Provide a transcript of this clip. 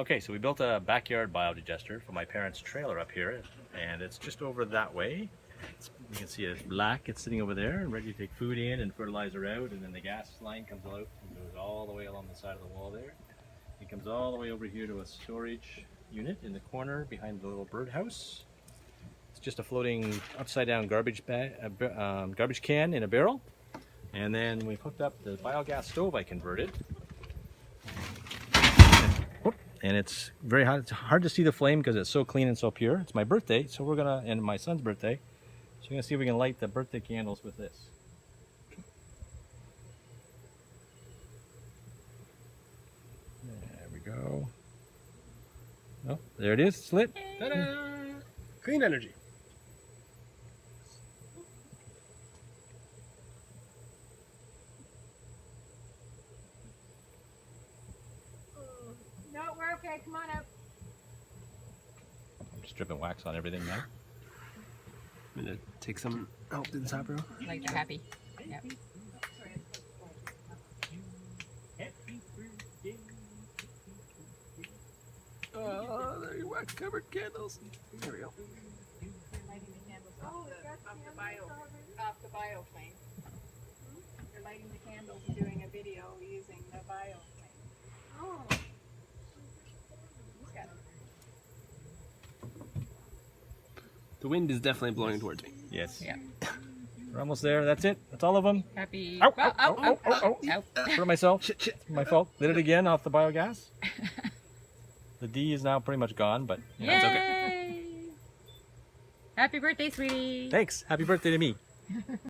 Okay, so we built a backyard biodigester for my parents' trailer up here, and it's just over that way. You can see it's black, it's sitting over there and ready to take food in and fertilizer out, and then the gas line comes out and goes all the way along the side of the wall there. It comes all the way over here to a storage unit in the corner behind the little birdhouse. It's just a floating upside down garbage can in a barrel. And then we've hooked up the biogas stove I converted. And it's very hot. It's hard to see the flame because it's so clean and so pure. It's my birthday, so we're gonna, and my son's birthday, so we're gonna see if we can light the birthday candles with this. There we go. Oh, there it is. It's lit. Ta-da! Clean energy. No, we're okay. Come on up. I'm just dripping wax on everything now. I'm gonna take some out to the top row. Like they're happy. Yep. Oh, there you wax covered candles. There we go. Lighting the candles off the bio flame. They're lighting the candles and doing a video using the bio flame. Oh. The wind is definitely blowing towards me. Yes. Yeah. We're almost there. That's it. That's all of them. Happy. Ow, ow, ow, ow, ow. Ow. Hurt myself. Shit, shit. My fault. Lit it again off the biogas. The D is now pretty much gone, but you know, it's okay. Yay! Happy birthday, sweetie. Thanks. Happy birthday to me.